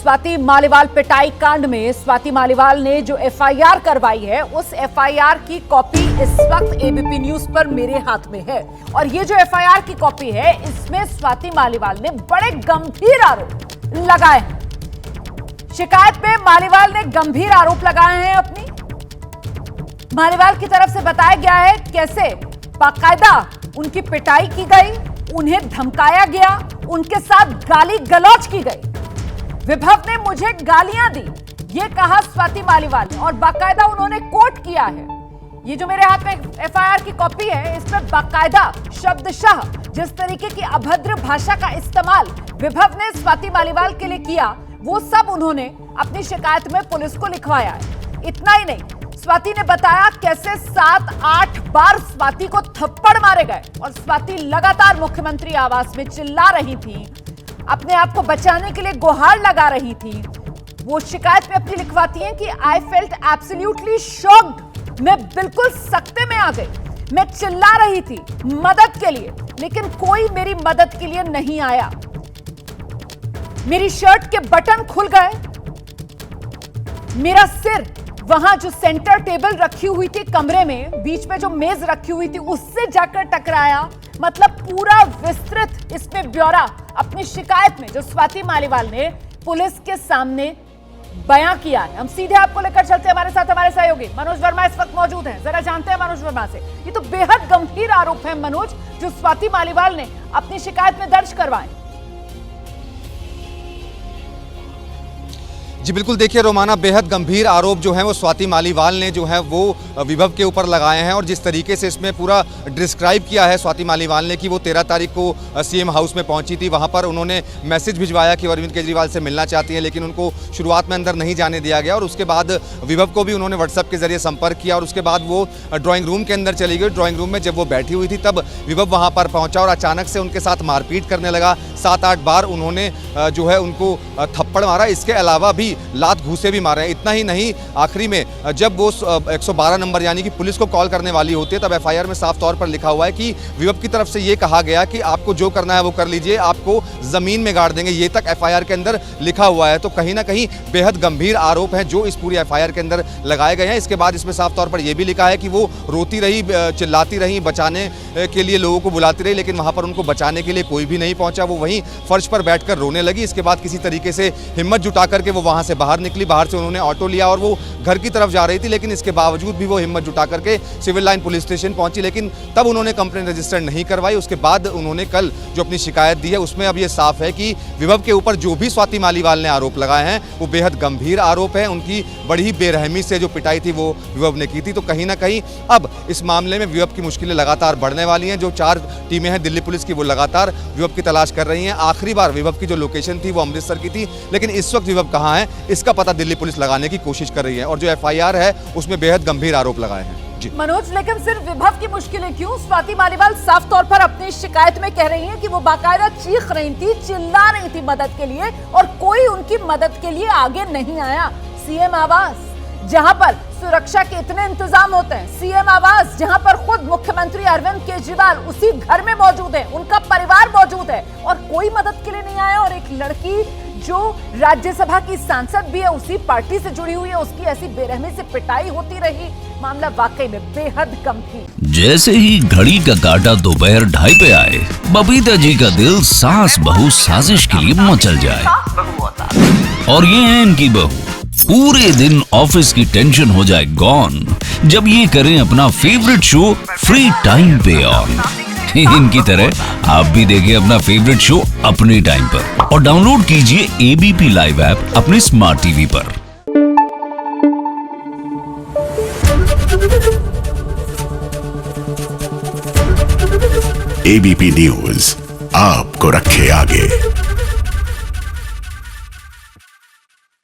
स्वाति मालीवाल पिटाई कांड में स्वाति मालीवाल ने जो एफआईआर करवाई है, उस एफआईआर की कॉपी इस वक्त एबीपी न्यूज पर मेरे हाथ में है। और ये जो एफआईआर की कॉपी है, इसमें स्वाति मालीवाल ने बड़े गंभीर आरोप लगाए हैं। शिकायत पे मालीवाल ने गंभीर आरोप लगाए हैं अपनी। मालीवाल की तरफ से बताया गया है कैसे बाकायदा उनकी पिटाई की गई, उन्हें धमकाया गया, उनके साथ गाली गलौज की गई। विभव ने मुझे गालियां दी, ये कहा स्वाति मालीवाल ने, और बाकायदा उन्होंने कोट किया है। ये जो मेरे हाथ में एफआईआर की कॉपी है, इसमें बाकायदा शब्दशः जिस तरीके की अभद्र भाषा का इस्तेमाल विभव ने स्वाति मालीवाल के लिए किया, वो सब उन्होंने अपनी शिकायत में पुलिस को लिखवाया है। इतना ही नहीं, स्वाति ने बताया कैसे 7-8 बार स्वाति को थप्पड़ मारे गए और स्वाति लगातार मुख्यमंत्री आवास में चिल्ला रही थी, अपने आप को बचाने के लिए गुहार लगा रही थी। वो शिकायत में अपनी लिखवाती हैं कि आई फेल्ट एब्सोल्युटली शॉक्ड, मैं बिल्कुल सकते में आ गई। मैं चिल्ला रही थी मदद के लिए, लेकिन कोई मेरी मदद के लिए नहीं आया। मेरी शर्ट के बटन खुल गए, मेरा सिर वहां जो सेंटर टेबल रखी हुई थी कमरे में, बीच में जो मेज रखी हुई थी, उससे जाकर टकराया। मतलब पूरा विस्तृत इसमें ब्यौरा अपनी शिकायत में जो स्वाति मालीवाल ने पुलिस के सामने बयां किया है। हम सीधे आपको लेकर चलते हैं, हमारे साथ हमारे सहयोगी मनोज वर्मा इस वक्त मौजूद हैं। जरा जानते हैं मनोज वर्मा से, ये तो बेहद गंभीर आरोप है मनोज, जो स्वाति मालीवाल ने अपनी शिकायत में दर्ज करवाए। जी बिल्कुल, देखिए रोमाना, बेहद गंभीर आरोप जो है वो स्वाति मालीवाल ने जो है वो विभव के ऊपर लगाए हैं। और जिस तरीके से इसमें पूरा डिस्क्राइब किया है स्वाति मालीवाल ने कि वो 13 तारीख को सीएम हाउस में पहुंची थी, वहां पर उन्होंने मैसेज भिजवाया कि अरविंद केजरीवाल से मिलना चाहती हैं, लेकिन उनको शुरुआत में अंदर नहीं जाने दिया गया। और उसके बाद विभव को भी उन्होंने व्हाट्सएप के जरिए संपर्क किया और उसके बाद वो ड्राइंग रूम के अंदर चली गई। ड्राइंग रूम में जब वो बैठी हुई थी तब विभव वहाँ पर पहुँचा और अचानक से उनके साथ मारपीट करने लगा। 7-8 बार उन्होंने जो है उनको थप्पड़ मारा, इसके अलावा भी लात घूसे भी मारे। इतना ही नहीं, आखिरी में जब वो 112 नंबर यानी कि पुलिस को कॉल करने वाली होती है, तब एफआईआर में साफ तौर पर लिखा हुआ है कि विभव की तरफ से ये कहा गया कि आपको जो करना है वो कर लीजिए, आपको जमीन में गाड़ देंगे, ये तक एफआईआर के अंदर लिखा हुआ है। तो कहीं ना कहीं बेहद गंभीर आरोप हैं जो इस पूरी एफआईआर के अंदर लगाए गए हैं। इसके बाद इसमें साफ तौर पर यह भी लिखा है कि वो रोती रही, चिल्लाती रही, बचाने के लिए लोगों को बुलाती रही, लेकिन वहां पर उनको बचाने के लिए कोई भी नहीं पहुंचा। वो वहीं फर्श पर बैठकर रोने लगी। इसके बाद किसी तरीके से हिम्मत जुटा करके वो वहां से बाहर निकली। बाहर से उन्होंने ऑटो लिया और वो घर की तरफ जा रही थी, लेकिन इसके बावजूद भी वो हिम्मत जुटा करके सिविल लाइन पुलिस स्टेशन पहुंची, लेकिन तब उन्होंने कंप्लेंट रजिस्टर नहीं करवाई। उसके बाद उन्होंने कल जो अपनी शिकायत दी है उसमें अब ये साफ है कि विभव के ऊपर जो भी स्वाति मालीवाल ने आरोप लगाए हैं वो बेहद गंभीर आरोप है। उनकी बड़ी ही बेरहमी से जो पिटाई थी वो विभव ने की थी। तो कहीं ना कहीं अब इस मामले में विभव की मुश्किलें लगातार बढ़ने वाली हैं। जो 4 टीमें हैं दिल्ली पुलिस की, वो लगातार विभव की तलाश कर रही हैं। आखिरी बार विभव की जो लोकेशन थी वो अमृतसर की थी, लेकिन इस वक्त विभव कहाँ है इसका पता दिल्ली पुलिस लगाने की कोशिश कर रही है। और जो एफआईआर है उसमें बेहद गंभीर आरोप लगाए हैं। मनोज, लेकिन सिर्फ विभव की मुश्किलें क्यों? स्वाति मालीवाल साफ तौर पर अपनी शिकायत में कह रही हैं कि वो बाकायदा चीख रही थी, चिल्ला रही थी मदद के लिए, और कोई उनकी मदद के लिए आगे नहीं आया। सीएम आवास, जहां पर सुरक्षा के इतने इंतजाम होते हैं, सीएम आवास जहां पर खुद मुख्यमंत्री अरविंद केजरीवाल उसी घर में मौजूद है, उनका परिवार मौजूद है, और कोई मदद के लिए नहीं आया। और एक लड़की जो राज्यसभा की सांसद भी है, उसी पार्टी से जुड़ी हुई है, उसकी ऐसी बेरहमी से पिटाई होती रही। मामला वाकई में बेहद गंभीर। जैसे ही घड़ी का काटा दोपहर 2:30 पे आए, बबीता जी का दिल सास बहू साजिश के लिए मचल जाए। और ये है इनकी बहू, पूरे दिन ऑफिस की टेंशन हो जाए गॉन जब ये करें अपना फेवरेट शो फ्री टाइम पे ऑन। इनकी तरह आप भी देखिए अपना फेवरेट शो अपने टाइम पर और डाउनलोड कीजिए एबीपी लाइव ऐप अपने स्मार्ट टीवी पर। एबीपी न्यूज आपको रखे आगे।